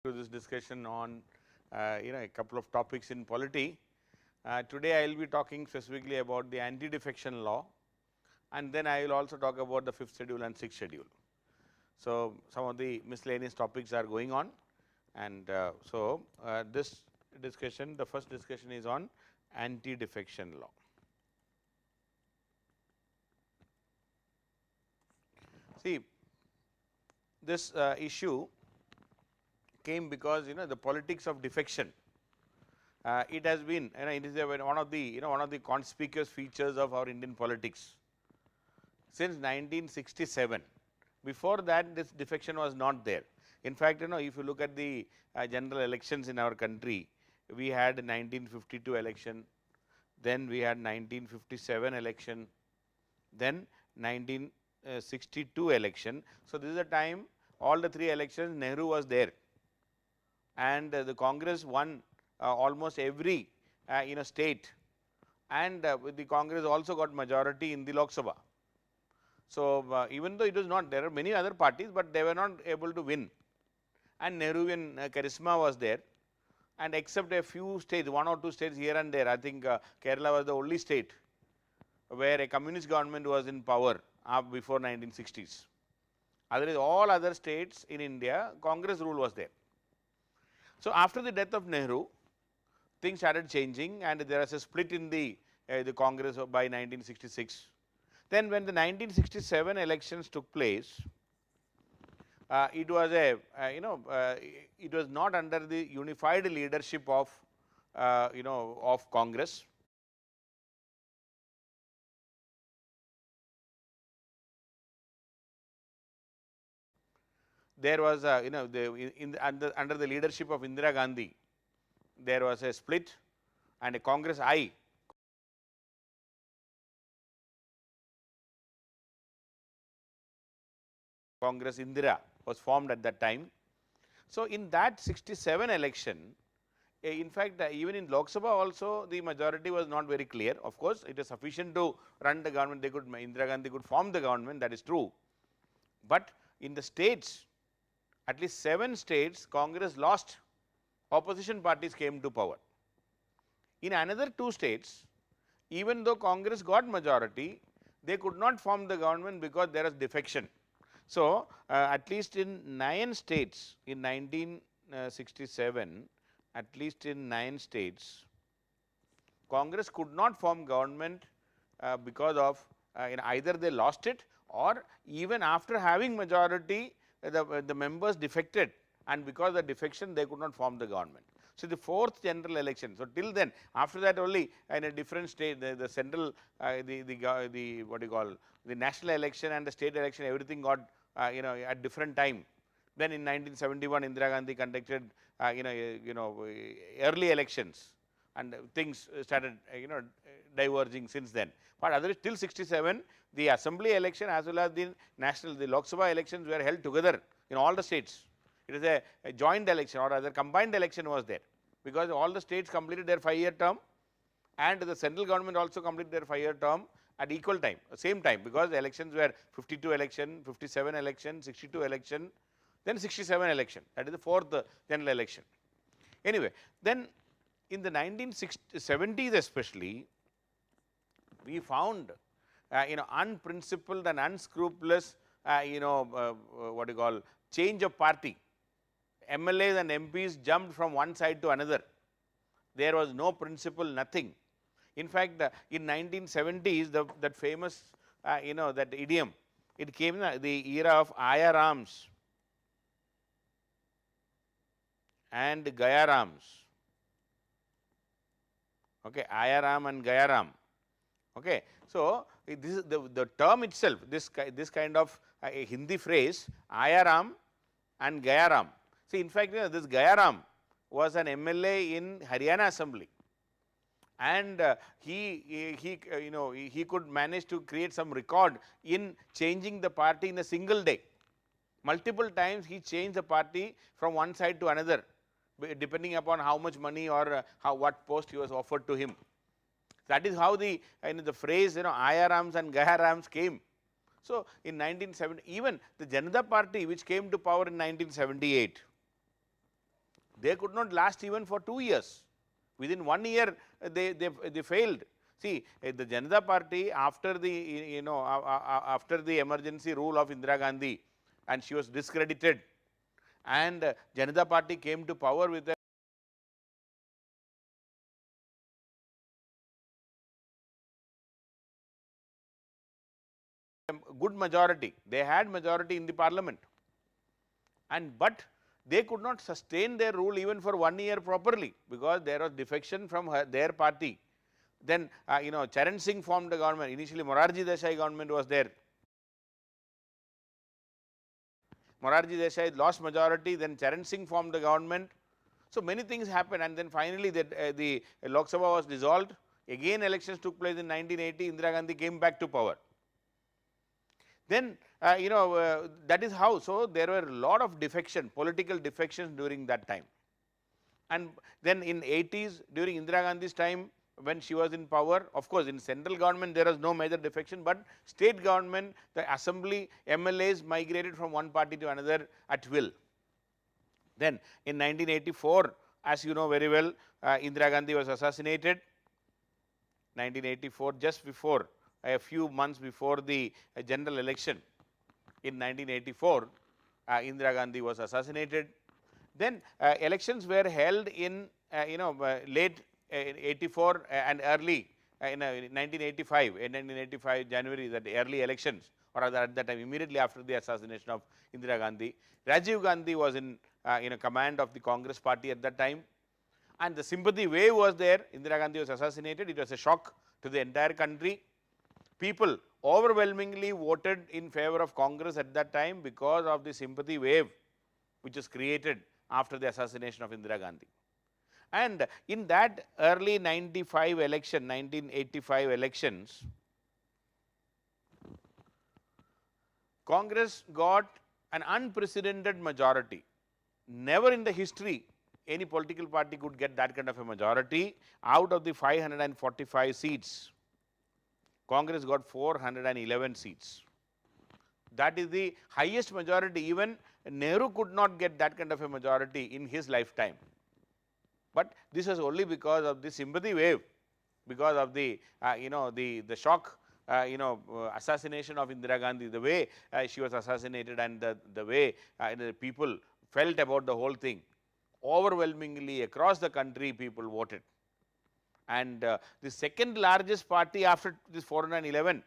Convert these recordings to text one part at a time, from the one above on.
To this discussion on a couple of topics in polity. Today I will be talking specifically about the anti-defection law, and then I will also talk about the 5th schedule and 6th schedule. So, some of the miscellaneous topics are going on, and this discussion, the first discussion is on anti-defection law. See, this issue came because the politics of defection. It has been it is one of the conspicuous features of our Indian politics since 1967. Before that, this defection was not there. In fact, if you look at the general elections in our country, we had 1952 election, then we had 1957 election, then 1962 election. So, this is the time all the three elections Nehru was there, and the Congress won almost every state, and the Congress also got majority in the Lok Sabha. So, even though it was not, there are many other parties, but they were not able to win, and Nehruvian charisma was there, and except a few states, one or two states here and there, I think Kerala was the only state where a communist government was in power before 1960s. Otherwise, all other states in India, Congress rule was there. So, after the death of Nehru, things started changing, and there was a split in the Congress by 1966. Then, when the 1967 elections took place, it was it was not under the unified leadership of of Congress. There was under the leadership of Indira Gandhi, there was a split, and a Congress I, Congress Indira, was formed at that time. So, in that 67 election, in fact, even in Lok Sabha also the majority was not very clear. Of course, it is sufficient to run the government. They could, Indira Gandhi could form the government, that is true. But in the states, at least 7 states, Congress lost, opposition parties came to power. In another 2 states, even though Congress got majority, they could not form the government because there was defection. So, at least in 9 states in 1967, at least in 9 states, Congress could not form government because of either they lost it, or even after having majority, the members defected, and because of the defection they could not form the government. So, the 4th general election. So, till then, after that only in a different state, the central the what you call the national election and the state election, everything got at different time. Then in 1971, Indira Gandhi conducted early elections, and things started diverging since then. But otherwise, till 67, the assembly election as well as the Lok Sabha elections were held together in all the states. It is a joint election, or rather combined election was there, because all the states completed their 5-year term, and the central government also completed their 5-year term at equal time, same time, because the elections were 52 election, 57 election, 62 election, then 67 election, that is the 4th general election. Anyway, then in the 1970s especially, we found unprincipled and unscrupulous what you call change of party. MLAs and MPs jumped from one side to another. There was no principle, nothing. In fact, in 1970s, that famous that idiom, it came in the era of Ayarams and Gayarams. Okay, Ayaram and Gayaram. Okay. So, this is the term itself, this kind of a Hindi phrase, Ayaram and Gayaram. See, in fact, this Gayaram was an MLA in Haryana Assembly, and he could manage to create some record in changing the party in a single day. Multiple times he changed the party from one side to another, depending upon how much money or what post he was offered to him. That is how the phrase Ayarams and Gayarams came. So, in 1970, even the Janata Party which came to power in 1978, they could not last even for 2 years. Within 1 year, they failed. See, the Janata Party, after the after the emergency rule of Indira Gandhi, and she was discredited, and Janata Party came to power with a good majority. They had majority in the parliament, and but they could not sustain their rule even for 1 year properly, because there was defection from their party. Then Charan Singh formed the government. Initially Morarji Desai government was there. Morarji Desai lost majority, then Charan Singh formed the government. So many things happened, and then finally the Lok Sabha was dissolved. Again elections took place in 1980, Indira Gandhi came back to power. Then that is how. So there were a lot of defection, political defections during that time. And then in 80s, during Indira Gandhi's time, when she was in power, of course in central government there was no major defection, but state government, the assembly, MLAs migrated from one party to another at will. Then in 1984, as you know very well, Indira Gandhi was assassinated. 1984, just before, a few months before the general election in 1984, Indira Gandhi was assassinated. Then elections were held in late 84 and early in 1985, in 1985 January, that early elections, or rather at that time immediately after the assassination of Indira Gandhi. Rajiv Gandhi was in command of the Congress party at that time, and the sympathy wave was there. Indira Gandhi was assassinated. It was a shock to the entire country. People overwhelmingly voted in favor of Congress at that time because of the sympathy wave which was created after the assassination of Indira Gandhi. And in that early 95 election, 1985 elections, Congress got an unprecedented majority. Never in the history any political party could get that kind of a majority. Out of the 545 seats, Congress got 411 seats. That is the highest majority. Even Nehru could not get that kind of a majority in his lifetime. But this was only because of the sympathy wave, because of the the shock, assassination of Indira Gandhi, the way she was assassinated, and the way the people felt about the whole thing. Overwhelmingly across the country people voted. And the second largest party after this 411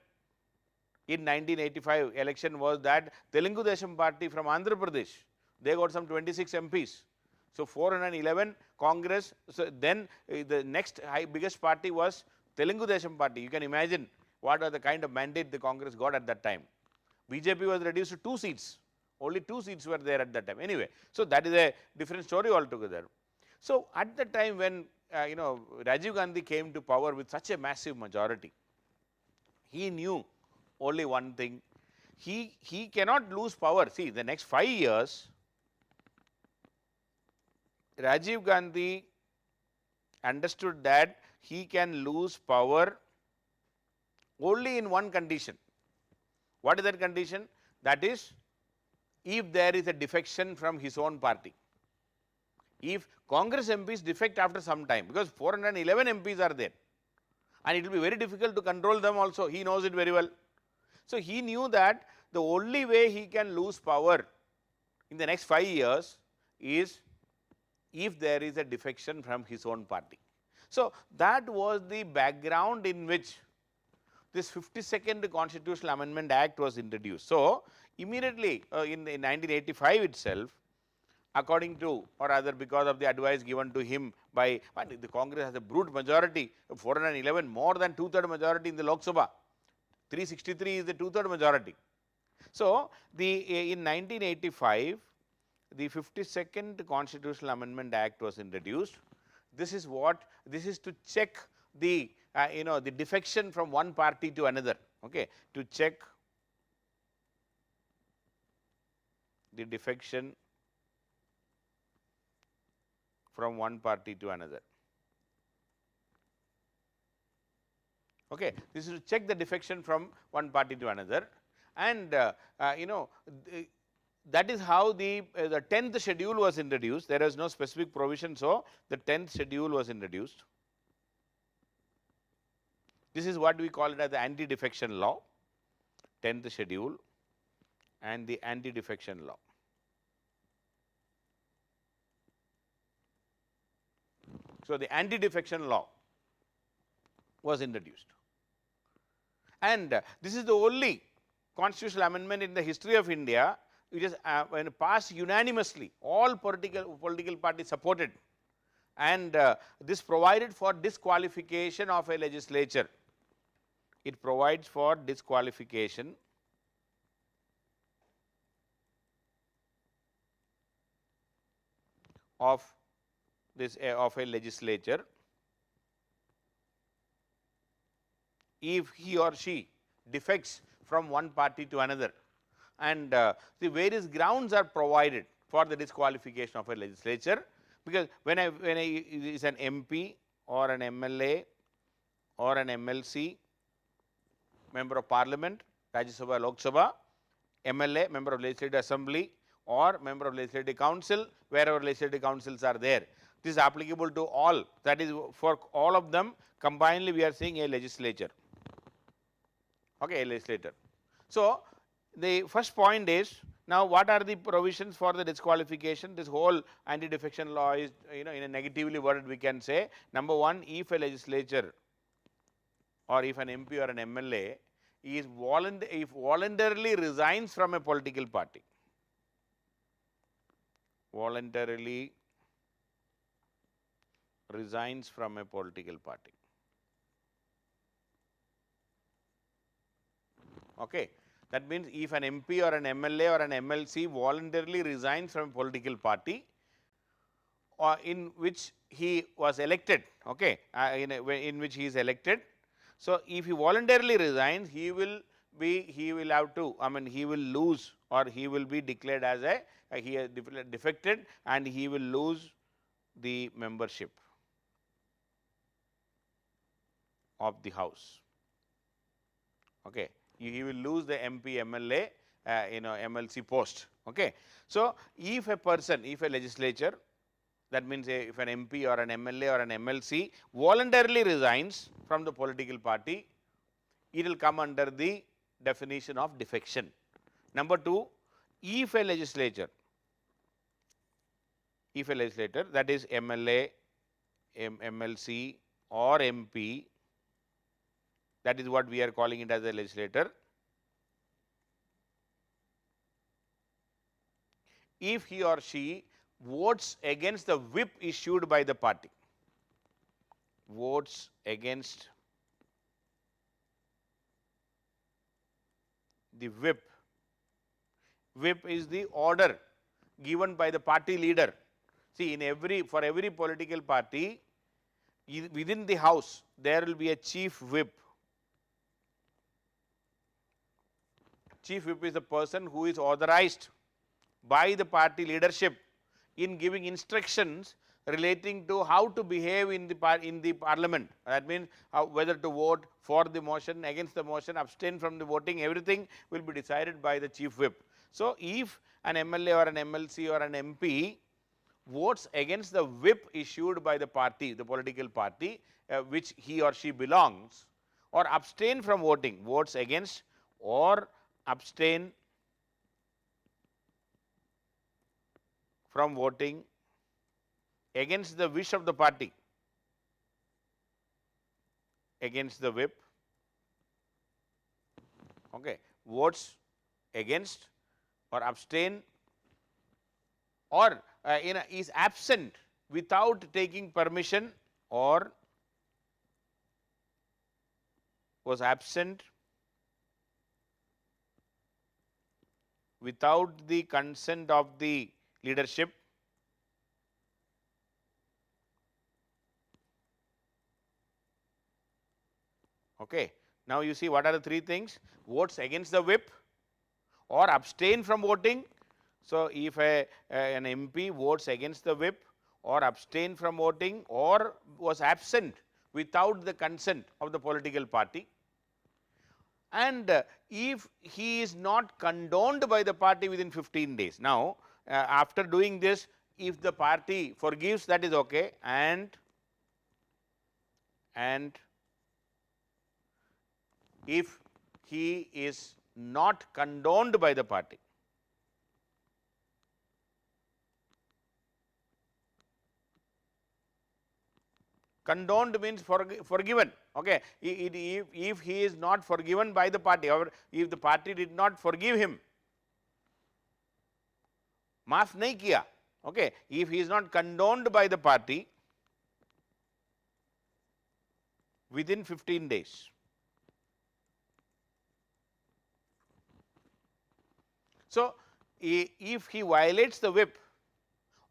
in 1985 election was that Telugu Desam party from Andhra Pradesh. They got some 26 MPs. So 411 Congress. So then the next biggest party was Telugu Desam party. You can imagine what are the kind of mandate the Congress got at that time. BJP was reduced to 2 seats. Only 2 seats were there at that time. Anyway, so that is a different story altogether. So at the time when Rajiv Gandhi came to power with such a massive majority, he knew only one thing: he cannot lose power. See, the next 5 years, Rajiv Gandhi understood that he can lose power only in one condition. What is that condition? That is, if there is a defection from his own party. If Congress MPs defect after some time, because 411 MPs are there, and it will be very difficult to control them also, he knows it very well. So he knew that the only way he can lose power in the next 5 years is if there is a defection from his own party. So that was the background in which this 52nd Constitutional Amendment Act was introduced. So immediately in 1985 itself, according to, or rather because of the advice given to him by, the Congress has a brute majority, 411, more than 2/3 majority in the Lok Sabha. 363 is the 2/3 majority. So in 1985, the 52nd Constitutional Amendment Act was introduced. This is to check the the defection from one party to another, okay, to check the defection from one party to another. Okay, this is to check the defection from one party to another, and that is how the 10th schedule was introduced. There is no specific provision, so the 10th schedule was introduced. This is what we call it as the anti-defection law, 10th schedule and the anti-defection law. So, the anti-defection law was introduced, and this is the only constitutional amendment in the history of India which is when passed unanimously. All political parties supported, and this provided for disqualification of a legislature. It provides for disqualification of this of a legislature if he or she defects from one party to another, and the various grounds are provided for the disqualification of a legislature, because when is an MP or an MLA or an MLC, member of parliament, Rajya Sabha, Lok Sabha, MLA, member of legislative assembly, or member of legislative council, wherever legislative councils are there. This is applicable to all, that is for all of them combinedly we are saying a legislature, okay, a legislator. So, the first point is, now what are the provisions for the disqualification? This whole anti-defection law is, in a negatively worded we can say, number one, if a legislature or if an MP or an MLA is voluntarily resigns from a political party, voluntarily resigns from a political party. Okay. That means, if an MP or an MLA or an MLC voluntarily resigns from a political party or in which he was elected, okay, in which he is elected. So, if he voluntarily resigns, he will have to, he will lose, or he will be declared as he has defected, and he will lose the membership of the house. Okay. He will lose the MP, MLA, MLC post. Okay. So, if a person, if a legislature, that means if an MP or an MLA or an MLC voluntarily resigns from the political party, it will come under the definition of defection. Number two, if a legislature that is MLA, MLC or MP, that is what we are calling it as a legislator. If he or she votes against the whip issued by the party, votes against the whip. Whip is the order given by the party leader. See, for every political party, within the house, there will be a chief whip. Chief whip is the person who is authorized by the party leadership in giving instructions relating to how to behave in the parliament. That means, whether to vote for the motion, against the motion, abstain from the voting, everything will be decided by the chief whip. So, if an MLA or an MLC or an MP votes against the whip issued by the party, the political party which he or she belongs, or abstain from voting, votes against or abstain from voting against the wish of the party, against the whip, okay, votes against or abstain, or is absent without taking permission, or was absent without the consent of the leadership, okay. Now, you see what are the three things: votes against the whip or abstain from voting. So, if an MP votes against the whip or abstain from voting or was absent without the consent of the political party, and if he is not condoned by the party within 15 days. Now, after doing this, if the party forgives, that is okay, and if he is not condoned by the party, condoned means forgiven. Okay. If he is not forgiven by the party, or if the party did not forgive him, maaf nahi kiya, okay. If he is not condoned by the party within 15 days. So, if he violates the whip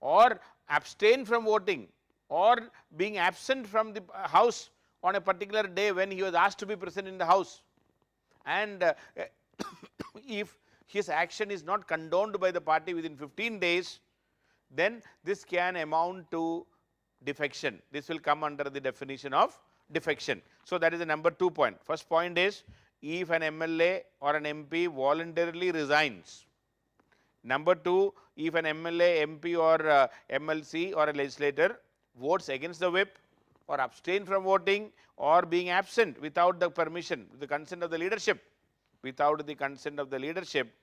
or abstain from voting or being absent from the house on a particular day when he was asked to be present in the house, and if his action is not condoned by the party within 15 days, then this can amount to defection. This will come under the definition of defection. So, that is the number 2 point. First point is, if an MLA or an MP voluntarily resigns. Number 2, if an MLA, MP or MLC or a legislator votes against the whip or abstain from voting or being absent without the permission, the consent of the leadership, without the consent of the leadership,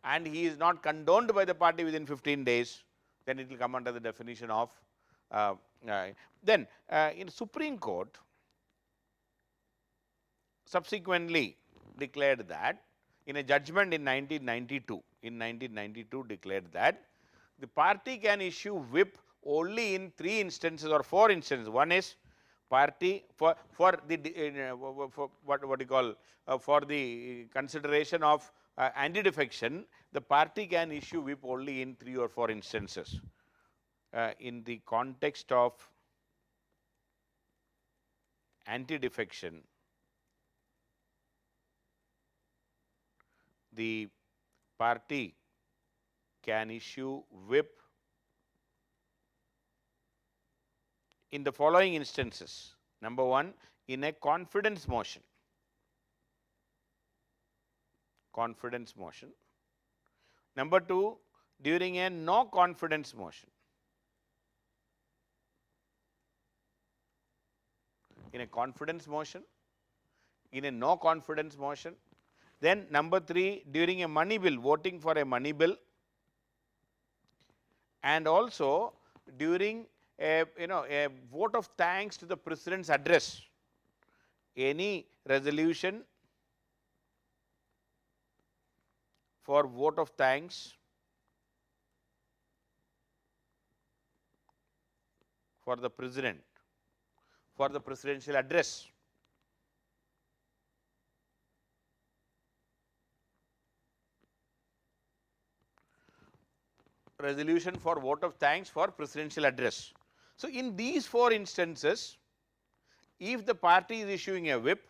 and he is not condoned by the party within 15 days, then it will come under the definition of then in Supreme Court subsequently declared that in a judgment in 1992 declared that the party can issue whip only in 3 instances or 4 instances. One is party for the what you call for the consideration of anti-defection, the party can issue whip only in 3 or 4 instances. In the context of anti-defection, the party can issue whip in the following instances. Number 1, in a confidence motion. Number 2, during a no confidence motion. In a confidence motion, in a no confidence motion. Then number 3, during a money bill, voting for a money bill, and also during a vote of thanks to the President's address. Any resolution for vote of thanks for the President, for the presidential address. Resolution for vote of thanks for presidential address. So, in these 4 instances, if the party is issuing a whip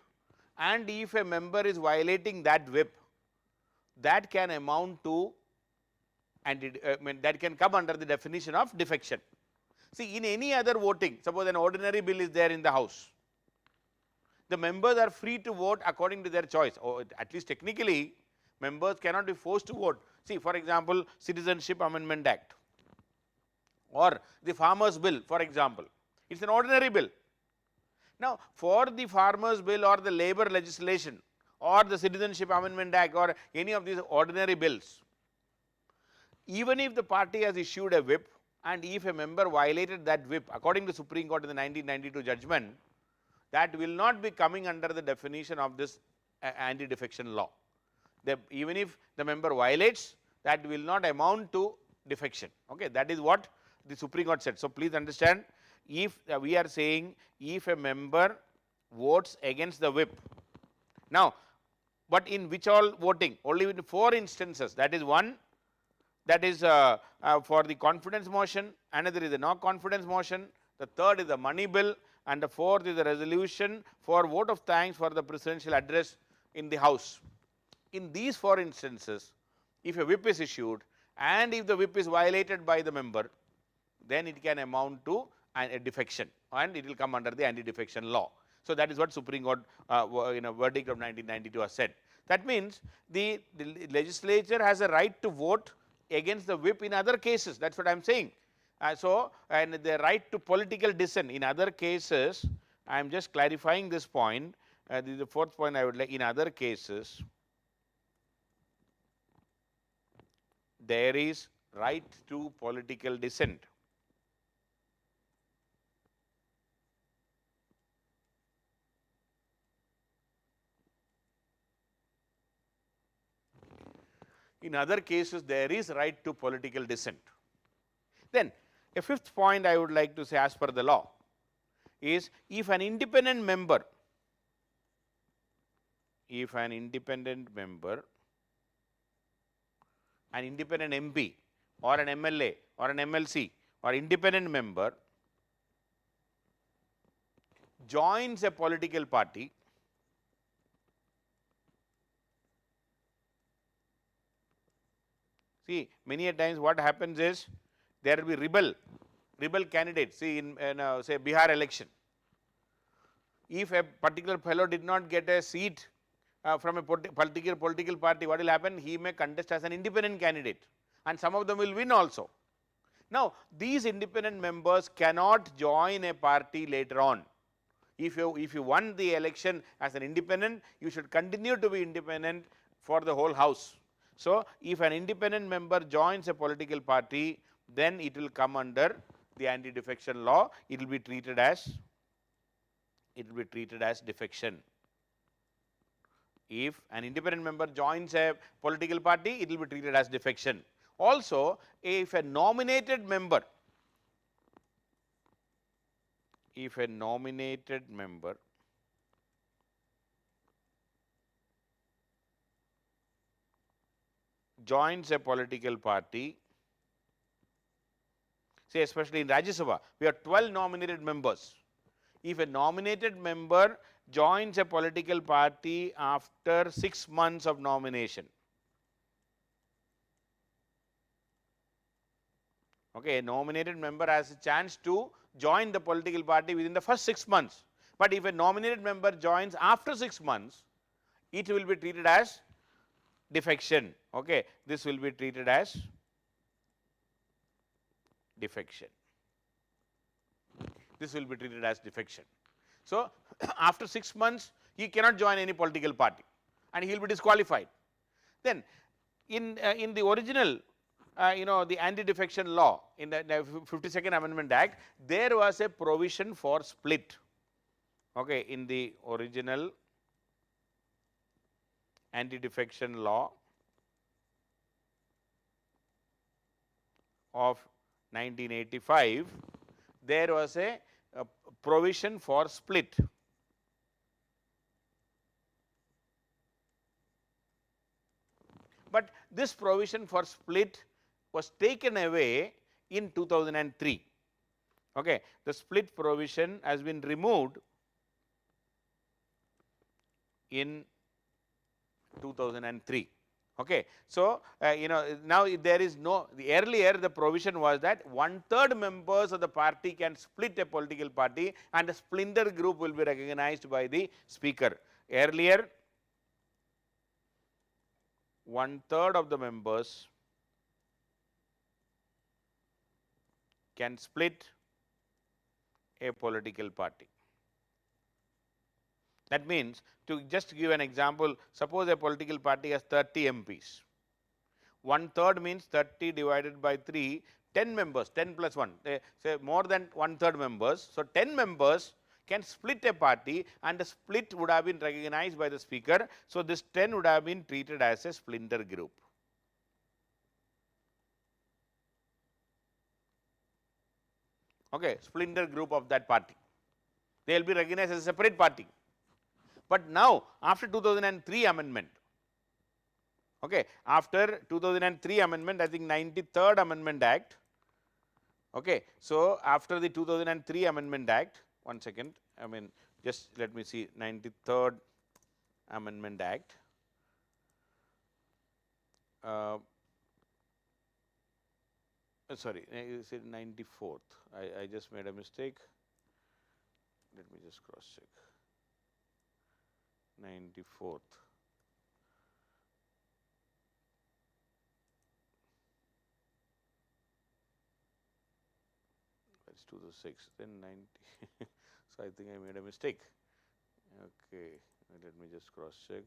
and if a member is violating that whip, that can amount to, and that can come under the definition of defection. See, in any other voting, suppose an ordinary bill is there in the house, the members are free to vote according to their choice, or at least technically members cannot be forced to vote. See, for example, Citizenship Amendment Act or the Farmers Bill, for example, it is an ordinary bill. Now, for the Farmers Bill or the labor legislation or the Citizenship Amendment Act or any of these ordinary bills, even if the party has issued a whip and if a member violated that whip according to Supreme Court in the 1992 judgment, that will not be coming under the definition of this anti-defection law. Even if the member violates, that will not amount to defection. Okay, that is what the Supreme Court said. So, please understand, if we are saying if a member votes against the whip. Now, but in which all voting? Only in 4 instances. That is one, that is for the confidence motion, another is the no confidence motion, the third is the money bill, and the fourth is the resolution for vote of thanks for the presidential address in the house. In these 4 instances, if a whip is issued and if the whip is violated by the member, then it can amount to a defection and it will come under the anti-defection law. So, that is what Supreme Court verdict of 1992 has said. That means, the legislature has a right to vote against the whip in other cases, that is what I am saying. So, and the right to political dissent in other cases, I am just clarifying this point. This is the fourth point I would like. In other cases, there is right to political dissent. In other cases, there is right to political dissent. Then, a fifth point I would like to say, as per the law, is if an independent member, an independent MP or an MLA or an MLC or independent member joins a political party, see, many a times what happens is there will be rebel candidates. See, in say Bihar election, if a particular fellow did not get a seat from a political party, what will happen? He may contest as an independent candidate, and some of them will win also. Now, these independent members cannot join a party later on. If you won the election as an independent, you should continue to be independent for the whole house. So, if an independent member joins a political party, then it will come under the anti-defection law. It will be treated as defection. If an independent member joins a political party, it will be treated as defection. Also, if a nominated member joins a political party, say especially in Rajya Sabha, we have 12 nominated members. If a nominated member joins a political party after 6 months of nomination, okay, a nominated member has a chance to join the political party within the first 6 months. But if a nominated member joins after 6 months, it will be treated as defection. Okay, this will be treated as defection. This will be treated as defection. So, after 6 months, he cannot join any political party, and he will be disqualified. Then, in the original, the anti-defection law in the 52nd Amendment Act, there was a provision for split. Okay, in the original anti-defection law of 1985, there was a provision for split. But this provision for split was taken away in 2003. Okay, the split provision has been removed in 2003. Okay. So, now there is no, earlier the provision was that 1/3 members of the party can split a political party, and a splinter group will be recognized by the speaker. Earlier, 1/3 of the members can split a political party. That means, to just give an example, suppose a political party has 30 MPs. 1/3 means 30 divided by 3, 10 members, 10 plus 1, say more than 1/3 members. So, 10 members can split a party, and the split would have been recognized by the speaker. So, this 10 would have been treated as a splinter group. Okay, splinter group of that party. They will be recognized as a separate party. But now, after 2003 amendment, okay, after 2003 amendment, I think 93rd Amendment Act, okay. So, after the 2003 Amendment Act, one second, I mean, just let me see, 93rd Amendment Act, sorry, you said 94th, I just made a mistake, let me just cross check. 94th. Let's do the 6th, then 90. So, I think I made a mistake. Okay, let me just cross check.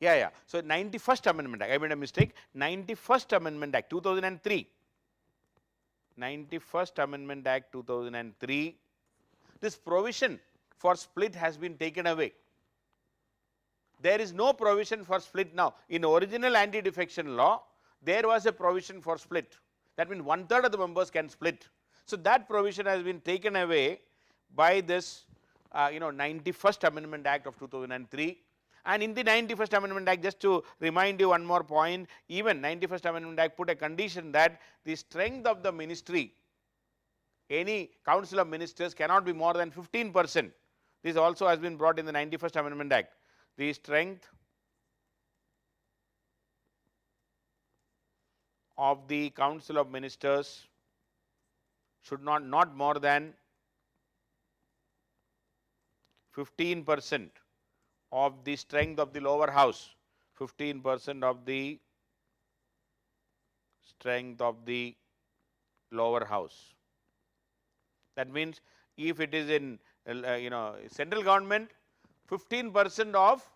Yeah. So, 91st Amendment Act, I made a mistake. 91st Amendment Act 2003. 91st Amendment Act 2003. This provision for split has been taken away. There is no provision for split now. In original anti-defection law, there was a provision for split. That means 1/3 of the members can split. So, that provision has been taken away by this 91st Amendment Act of 2003. And in the 91st Amendment Act, just to remind you one more point, even 91st Amendment Act put a condition that the strength of the ministry, any council of ministers cannot be more than 15%. This also has been brought in the 91st Amendment Act. The strength of the council of ministers should not more than 15% of the strength of the lower house, 15% of the strength of the lower house. That means, if it is in central government, 15% of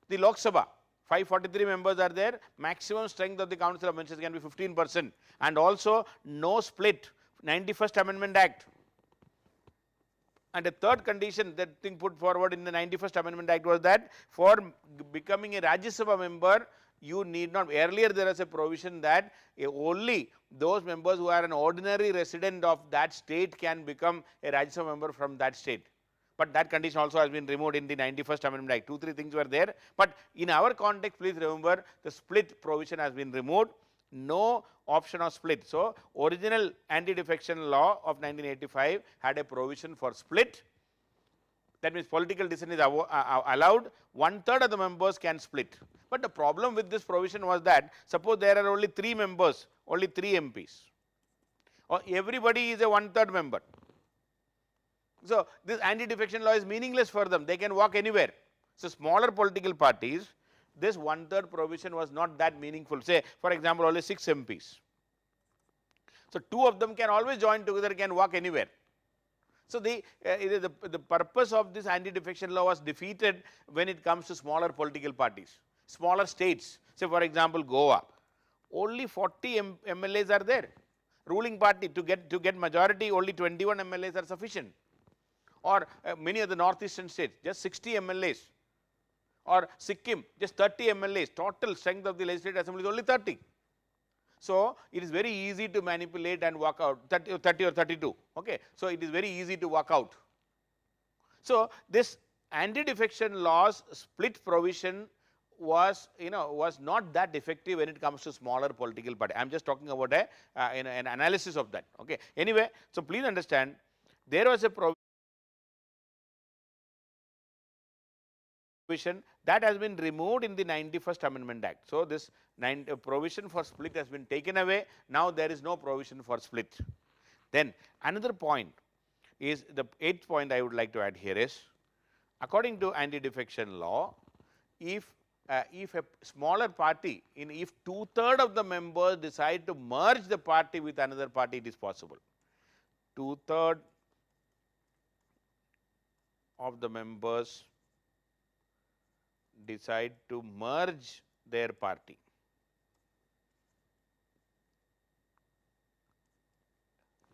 the Lok Sabha, 543 members are there, maximum strength of the council of ministers can be 15%, and also no split, 91st Amendment Act. And a third condition that thing put forward in the 91st Amendment Act was that for becoming a Rajya Sabha member, you need not, earlier there was a provision that only those members who are an ordinary resident of that state can become a Rajya Sabha member from that state. But that condition also has been removed in the 91st Amendment Act. 2-3 things were there, but in our context, please remember, the split provision has been removed, no option of split. So, original anti-defection law of 1985 had a provision for split. That means, political dissent is allowed, 1/3 of the members can split. But the problem with this provision was that, suppose there are only 3 members, only 3 MPs, or everybody is a 1/3 member. So, this anti-defection law is meaningless for them, they can walk anywhere. So, smaller political parties, this 1/3 provision was not that meaningful. Say, for example, only 6 MPs. So, 2 of them can always join together, can walk anywhere. So, the purpose of this anti-defection law was defeated when it comes to smaller political parties, smaller states. Say, for example, Goa, only 40 MLAs are there. Ruling party, to get majority, only 21 MLAs are sufficient. Or many of the northeastern states, just 60 MLAs. Or Sikkim, just 30 MLAs, total strength of the legislative assembly is only 30. So, it is very easy to manipulate and walk out, 30 or 32. Okay. So, it is very easy to walk out. So, this anti-defection laws split provision was not that effective when it comes to smaller political party. I am just talking about an analysis of that. Okay. Anyway, so please understand, there was a provision that has been removed in the 91st Amendment Act. So, this provision for split has been taken away, now there is no provision for split. Then another point is, the 8th point I would like to add here is, according to anti-defection law, if a smaller party, if 2/3 of the members decide to merge the party with another party, it is possible. 2/3 of the members decide to merge their party.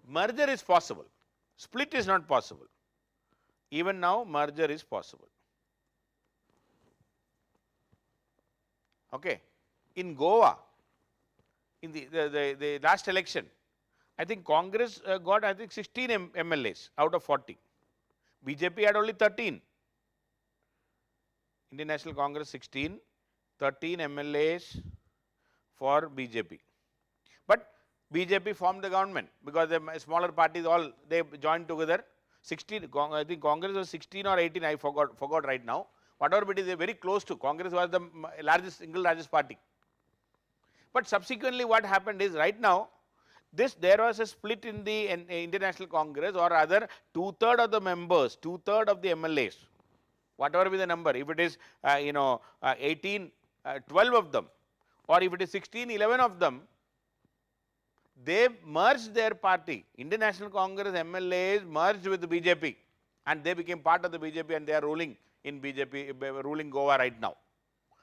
Merger is possible, split is not possible. Even now, merger is possible. Okay. In Goa, in the last election, I think Congress got 16 MLAs out of 40. BJP had only 13. Indian National Congress 16, 13 MLAs for BJP. But BJP formed the government, because the smaller parties they joined together. 16, I think Congress was 16 or 18, I forgot right now. Whatever it is, they are very close to. Congress was the single largest party. But subsequently, what happened is, right now, there was a split in the International Congress, or rather 2/3 of the members, 2/3 of the MLAs whatever be the number, if it is 18, 12 of them, or if it is 16, 11 of them, they merged their party. Indian National Congress MLAs merged with the BJP, and they became part of the BJP, and they are ruling in BJP, ruling Goa right now.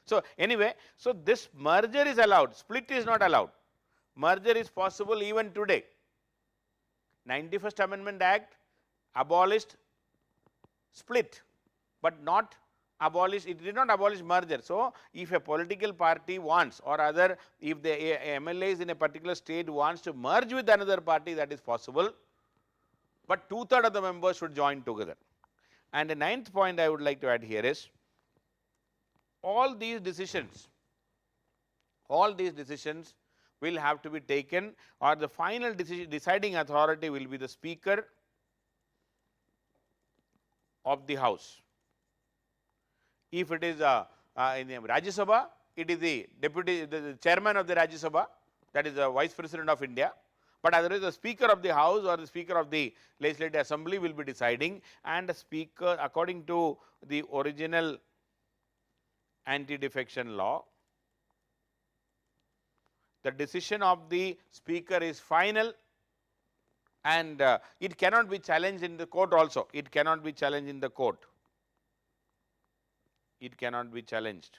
So anyway, so this merger is allowed, split is not allowed. Merger is possible even today. 91st Amendment Act abolished split, but not abolish, it did not abolish merger. So if a political party wants, or other, if the MLAs in a particular state wants to merge with another party, that is possible, but 2/3 of the members should join together. And the ninth point I would like to add here is, all these decisions will have to be taken, or the final deciding authority will be the Speaker of the House. If it is in the Rajya Sabha, it is the chairman of the Rajya Sabha, that is the Vice President of India. But otherwise, the Speaker of the House or the Speaker of the Legislative Assembly will be deciding, and the Speaker, according to the original anti-defection law, the decision of the Speaker is final, and it cannot be challenged in the court also. It cannot be challenged in the court. It cannot be challenged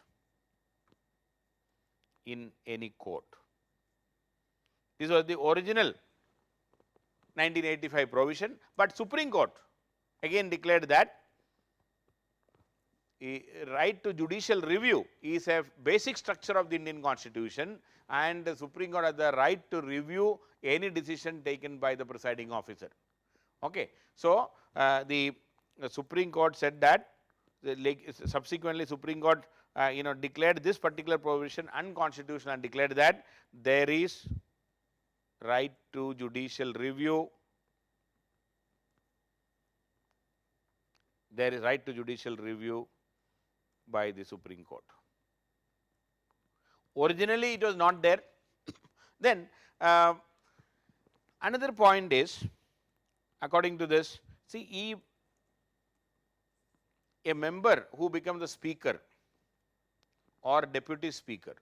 in any court. This was the original 1985 provision, but Supreme Court again declared that a right to judicial review is a basic structure of the Indian Constitution, and the Supreme Court has the right to review any decision taken by the presiding officer. Okay. So the Supreme Court said that, subsequently Supreme Court declared this particular provision unconstitutional, and declared that there is right to judicial review. There is right to judicial review by the Supreme Court. Originally it was not there. Then another point is, according to this, see, if a member who becomes the Speaker or Deputy Speaker,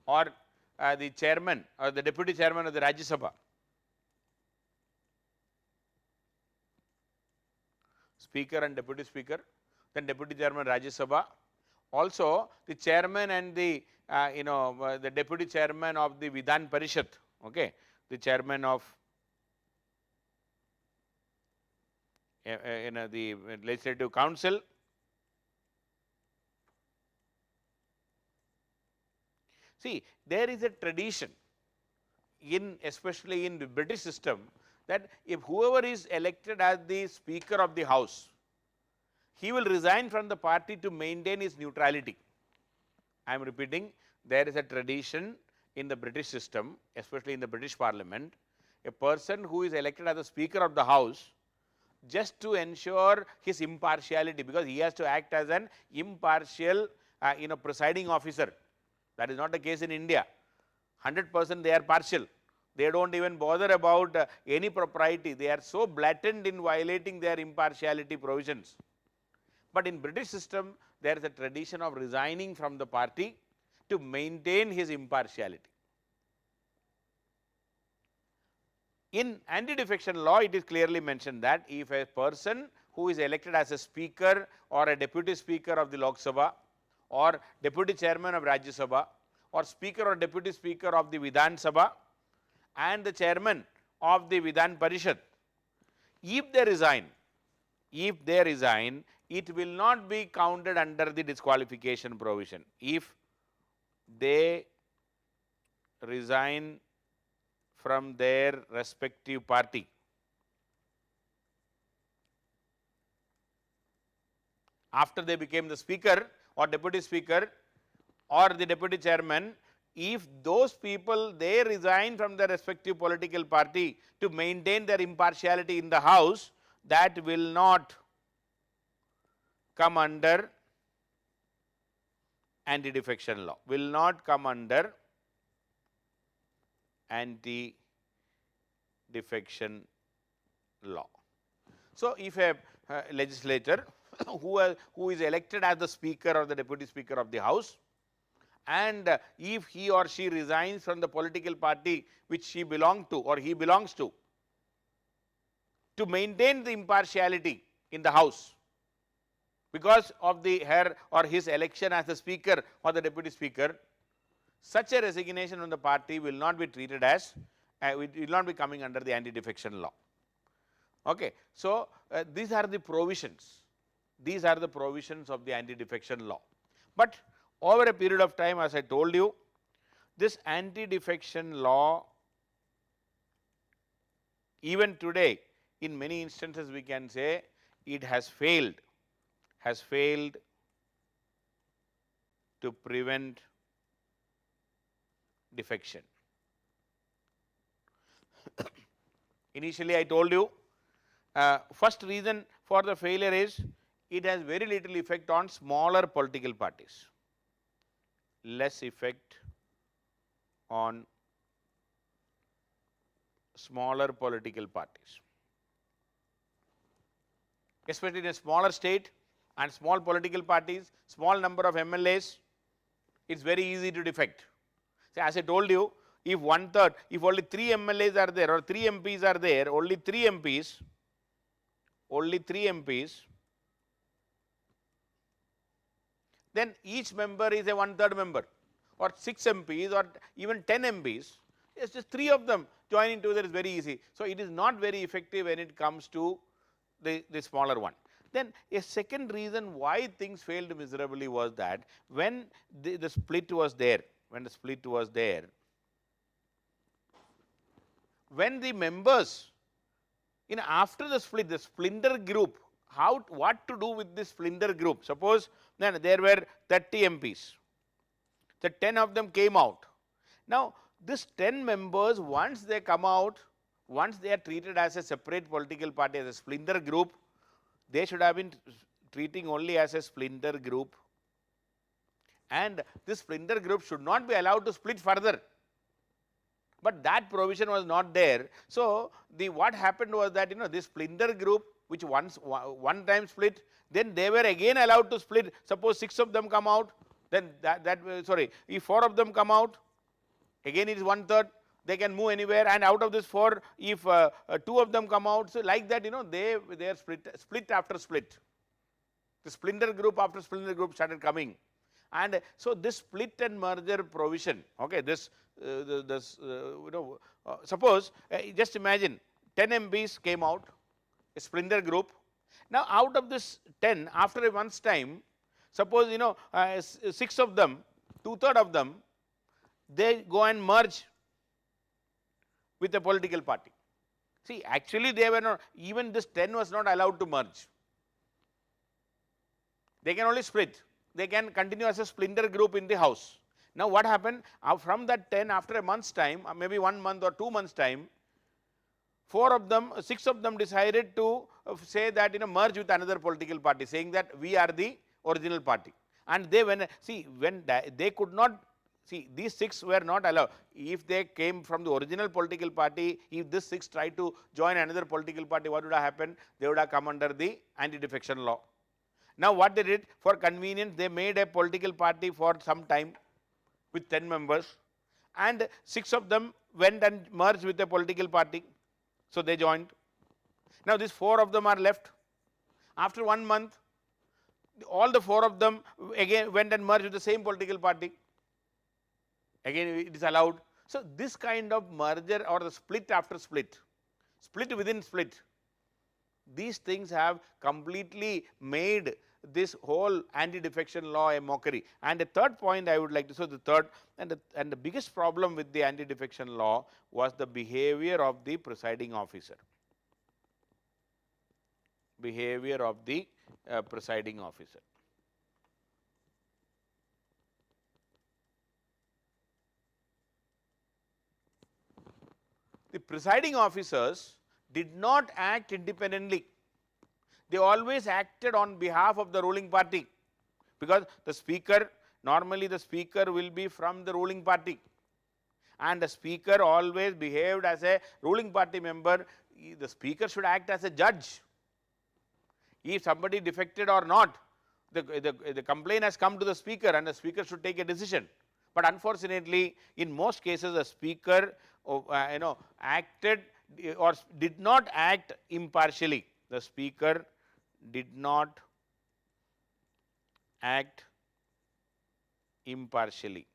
or the Chairman or the Deputy Chairman of the Rajya Sabha, Speaker and Deputy Speaker, then Deputy Chairman Rajya Sabha, also the Chairman and the the Deputy Chairman of the Vidhan Parishad, okay, the Chairman of the Legislative Council. See, there is a tradition especially in the British system, that if whoever is elected as the Speaker of the House, he will resign from the party to maintain his neutrality. I am repeating, there is a tradition in the British system, especially in the British Parliament, a person who is elected as the Speaker of the House, just to ensure his impartiality, because he has to act as an impartial presiding officer. That is not the case in India. 100% they are partial. They do not even bother about any propriety. They are so blatant in violating their impartiality provisions. But in British system, there is a tradition of resigning from the party to maintain his impartiality. In anti-defection law, it is clearly mentioned that if a person who is elected as a Speaker or a Deputy Speaker of the Lok Sabha, or Deputy Chairman of Rajya Sabha, or Speaker or Deputy Speaker of the Vidhan Sabha, and the Chairman of the Vidhan Parishad, if they resign, it will not be counted under the disqualification provision. If they resign from their respective party, after they became the Speaker or Deputy Speaker or the Deputy Chairman, if those people, they resign from their respective political party to maintain their impartiality in the House, that will not come under anti-defection law, will not come under anti-defection law. So if a legislator who is elected as the speaker or the deputy speaker of the house, and if he or she resigns from the political party which she belonged to or he belongs to maintain the impartiality in the house because of her or his election as the speaker or the deputy speaker, such a resignation from the party will not be treated as, it will not be coming under the anti-defection law. Okay. So, these are the provisions, these are the provisions of the anti-defection law. But over a period of time, as I told you, this anti-defection law, even today, in many instances we can say it has failed to prevent defection. Initially I told you, first reason for the failure is it has very little effect on smaller political parties, less effect on smaller political parties. Especially in a smaller state and small political parties, small number of MLAs, it is very easy to defect. So, as I told you, if if only 3 MLAs are there or 3 MPs are there, only 3 MPs, then each member is a 1/3 member, or 6 MPs or even 10 MPs, it is just 3 of them joining together is very easy. So, it is not very effective when it comes to the smaller one. Then a second reason why things failed miserably was that when the split was there, when the members, after the split, the splinter group, what to do with this splinter group? Suppose then there were 30 MPs, the 10 of them came out. Now, this 10 members, once they come out, once they are treated as a separate political party, as a splinter group, they should have been treating only as a splinter group, and this splinter group should not be allowed to split further. But that provision was not there. So, what happened was that this splinter group which one time split, then they were again allowed to split. Suppose 6 of them come out, then if 4 of them come out, again it is 1/3. They can move anywhere, and out of this 4, if 2 of them come out, so like that they are split after split. The splinter group after splinter group started coming, and so this split and merger provision. Okay, suppose just imagine 10 MPs came out, a splinter group. Now, out of this 10, after a month's time, suppose 6 of them, 2/3 of them, they go and merge with a political party. See, actually they were not, even this 10 was not allowed to merge. They can only split. They can continue as a splinter group in the house. Now, what happened? From that 10, after a month's time, maybe 1 month or 2 months' time, 6 of them decided to say that merge with another political party, saying that we are the original party. And they could not. See, these 6 were not allowed. If they came from the original political party, if this 6 tried to join another political party, what would have happened? They would have come under the anti-defection law. Now, what they did, for convenience, they made a political party for some time with 10 members, and 6 of them went and merged with a political party. So, they joined. Now, these 4 of them are left. After 1 month, all the 4 of them again went and merged with the same political party. Again it is allowed. So, this kind of merger or the split after split, split within split, these things have completely made this whole anti-defection law a mockery. And the third point I would like to, so the third and the biggest problem with the anti-defection law was the behavior of the presiding officer. Behavior of the presiding officer. The presiding officers did not act independently. They always acted on behalf of the ruling party, because the speaker, normally the speaker will be from the ruling party, and the speaker always behaved as a ruling party member. The speaker should act as a judge. If somebody defected or not, the complaint has come to the speaker and the speaker should take a decision. But unfortunately, in most cases the speaker acted or did not act impartially. The speaker did not act impartially.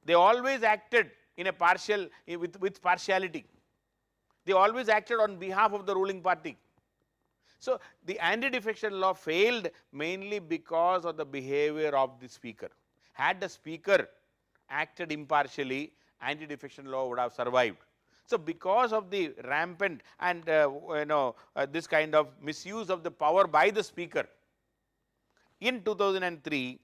They always acted in a partial with partiality. They always acted on behalf of the ruling party. So, the anti-defection law failed mainly because of the behavior of the speaker. Had the speaker acted impartially, anti-defection law would have survived. So, because of the rampant and this kind of misuse of the power by the speaker, in 2003,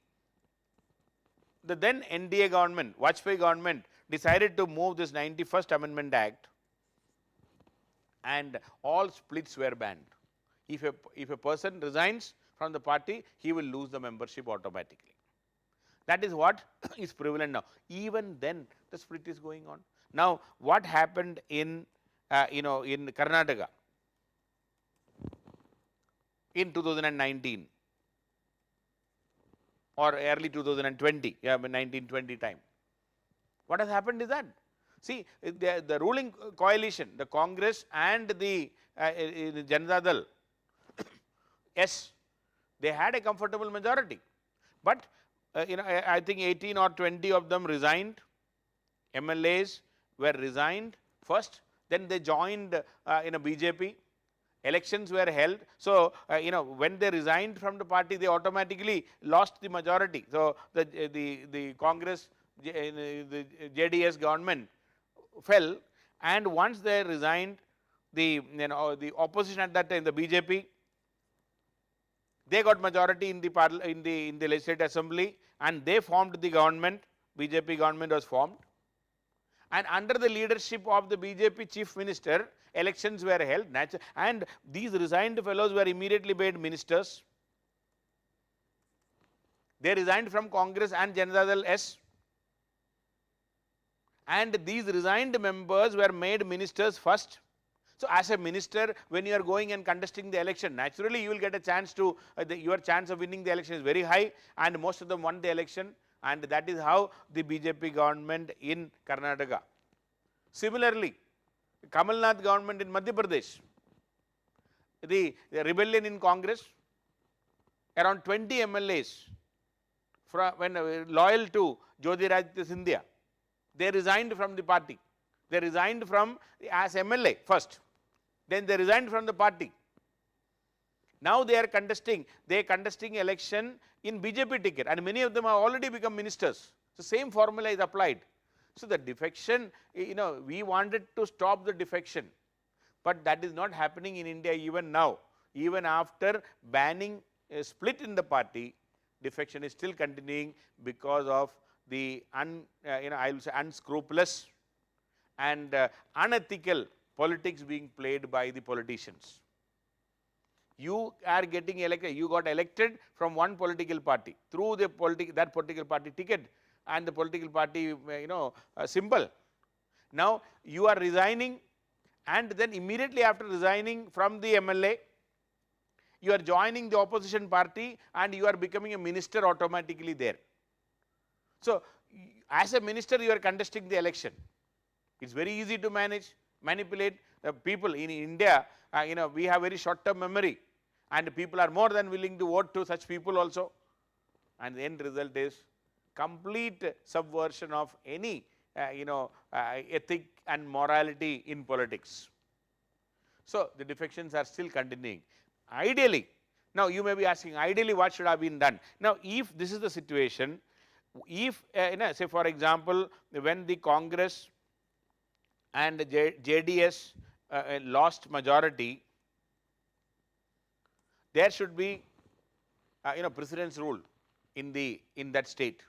the then NDA government, Vajpayee government, decided to move this 91st Amendment Act, and all splits were banned. If a person resigns from the party, he will lose the membership automatically. That is what is prevalent now. Even then, the split is going on. Now, what happened in in Karnataka in 2019 or early 2020, 1920 time? What has happened is that, see, the ruling coalition, the Congress and the Janata Dal, yes, they had a comfortable majority, but I think 18 or 20 of them resigned. MLAs were resigned first, then they joined BJP. Elections were held. So, when they resigned from the party, they automatically lost the majority. So, the Congress, the JDS government fell, and once they resigned, the opposition at that time, the BJP, they got majority in the legislative assembly, and they formed the government. BJP government was formed, and under the leadership of the BJP chief minister, elections were held, and these resigned fellows were immediately made ministers. They resigned from Congress and Janata Dal S, and these resigned members were made ministers first. So, as a minister, when you are going and contesting the election, naturally you will get a chance to, your chance of winning the election is very high, and most of them won the election, and that is how the BJP government in Karnataka. Similarly, Kamal Nath government in Madhya Pradesh, the rebellion in Congress, around 20 MLAs when loyal to Jyotiraditya Scindia, they resigned from the party. They resigned from as MLA first, then they resigned from the party. Now they are contesting election in BJP ticket, and many of them have already become ministers. So, same formula is applied. So, the defection, we wanted to stop the defection, but that is not happening in India even now. Even after banning a split in the party, defection is still continuing because of the I will say unscrupulous and unethical politics being played by the politicians. You are getting elected, you got elected from one political party through that political party ticket and the political party symbol. Now, you are resigning, and then immediately after resigning from the MLA, you are joining the opposition party and you are becoming a minister automatically there. So, as a minister you are contesting the election. It is very easy to manipulate people in India. We have very short term memory, and people are more than willing to vote to such people also, and the end result is complete subversion of any ethic and morality in politics. So, the defections are still continuing. Ideally, now you may be asking, ideally what should have been done? Now, if this is the situation, if say for example, when the Congress and JDS lost majority, there should be precedence rule in that state,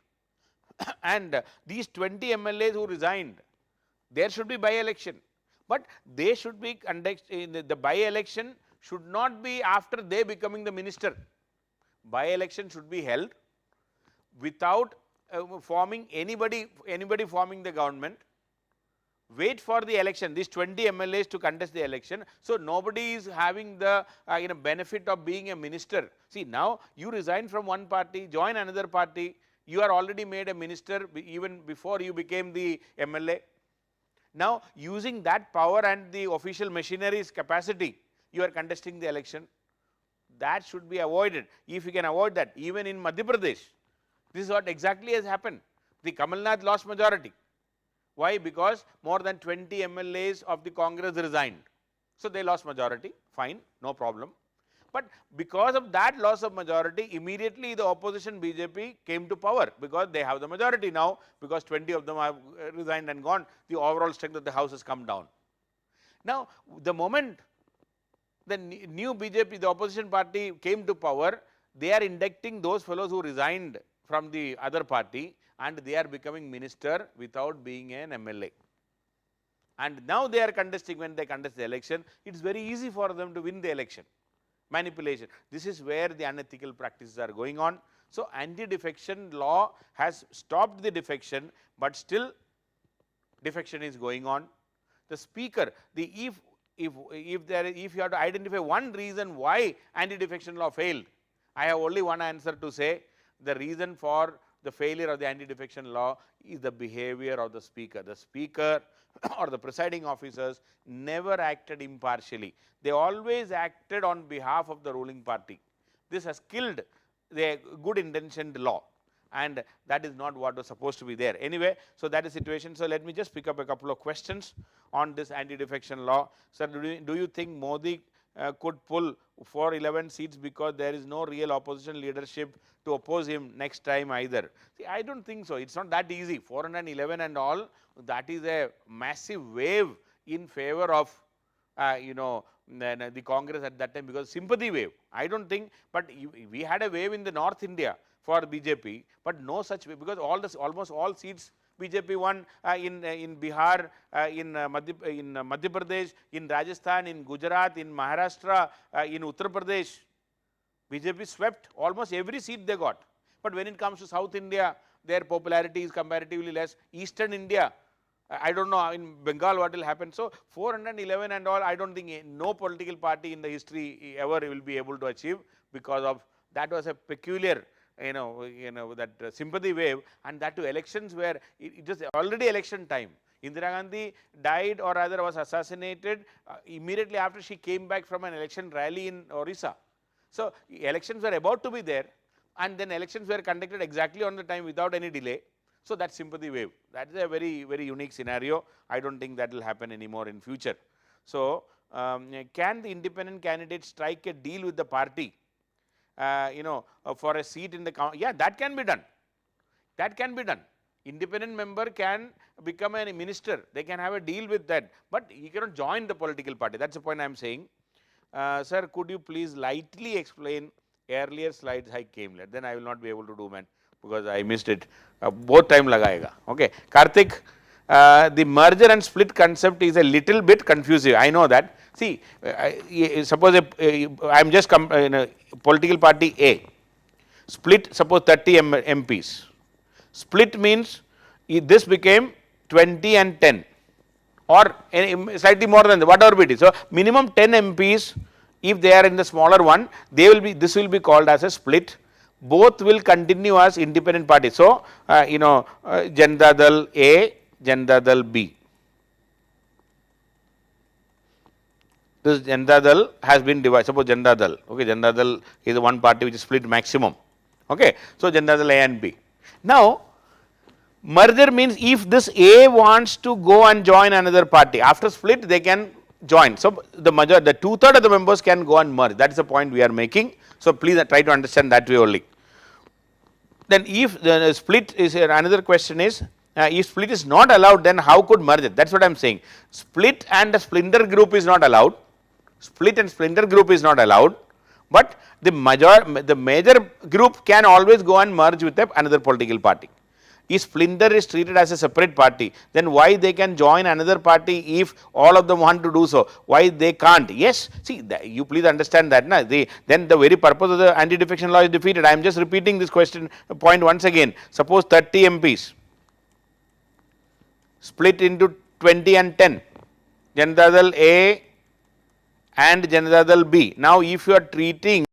and these 20 MLAs who resigned, there should be by-election, but they should be conducted. The by-election should not be after they becoming the minister. By-election should be held without forming anybody forming the government, wait for the election, these 20 MLAs to contest the election. So, nobody is having the benefit of being a minister. See, now you resign from one party, join another party, you are already made a minister even before you became the MLA. Now, using that power and the official machinery's capacity, you are contesting the election. That should be avoided. If you can avoid that, even in Madhya Pradesh, this is what exactly has happened. The Kamal Nath lost majority. Why? Because more than 20 MLAs of the Congress resigned. So, they lost majority, fine, no problem. But because of that loss of majority, immediately the opposition BJP came to power, because they have the majority now, because 20 of them have resigned and gone, the overall strength of the house has come down. Now, the moment the new BJP, the opposition party came to power, they are inducting those fellows who resigned from the other party, and they are becoming minister without being an MLA. And now they are contesting, when they contest the election, it is very easy for them to win the election. Manipulation. This is where the unethical practices are going on. So, anti-defection law has stopped the defection, but still defection is going on. The speaker, if you have to identify one reason why anti-defection law failed, I have only one answer to say: the reason for the failure of the anti-defection law is the behavior of the speaker. The speaker or the presiding officers never acted impartially. They always acted on behalf of the ruling party. This has killed the good intentioned law, and that is not what was supposed to be there. Anyway, so that is the situation. So, let me just pick up a couple of questions on this anti-defection law. Sir, do you think Modi could pull 411 seats because there is no real opposition leadership to oppose him next time either? See, I do not think so. It is not that easy. 411 and all, that is a massive wave in favor of the Congress at that time, because sympathy wave. I do not think, but we had a wave in the North India for BJP, but no such wave, because almost all seats BJP won in Bihar, in Madhya Pradesh, in Rajasthan, in Gujarat, in Maharashtra, in Uttar Pradesh. BJP swept almost every seat they got. But when it comes to South India, their popularity is comparatively less. Eastern India, I do not know in Bengal what will happen. So, 411 and all, I do not think no political party in the history ever will be able to achieve, because of that was a peculiar that sympathy wave, and that to elections where it was already election time. Indira Gandhi died, or rather was assassinated immediately after she came back from an election rally in Orissa. So, elections were about to be there, and then elections were conducted exactly on the time without any delay. So, that sympathy wave, that is a very, very unique scenario. I do not think that will happen anymore in future. So, can the independent candidate strike a deal with the party for a seat in the council? Yeah, that can be done. That can be done. Independent member can become a minister. They can have a deal with that, but he cannot join the political party. That is the point I am saying. Sir, could you please lightly explain earlier slides I came late? Then I will not be able to do, man, because I missed it. Both time lagayega. Okay. Karthik, the merger and split concept is a little bit confusing. I know that. See, suppose I am just political party A, split suppose 30 MPs. Split means this became 20 and 10, or slightly more than that, whatever it is. So, minimum 10 MPs, if they are in the smaller one, they will be, this will be called as a split. Both will continue as independent parties. So, Janata Dal A, Janata Dal B. This Janata Dal has been divided. Suppose Janata Dal, okay, Janata Dal is one party which is split maximum. Okay. So, Janata Dal A and B. Now, merger means if this A wants to go and join another party, after split they can join. So, the 2/3 of the members can go and merge. That is the point we are making. So, please try to understand that way only. Then if the split is another question is, if split is not allowed, then how could merge it? That is what I am saying. Split and a splinter group is not allowed. Split and splinter group is not allowed, but the major group can always go and merge with another political party. If splinter is treated as a separate party, then why they can join another party if all of them want to do so? Why they can't? Yes, see, you please understand that. Then the very purpose of the anti-defection law is defeated. I am just repeating this point once again. Suppose 30 MPs split into 20 and 10, Janata Dal A and Janata Dal B. Now, if you are treating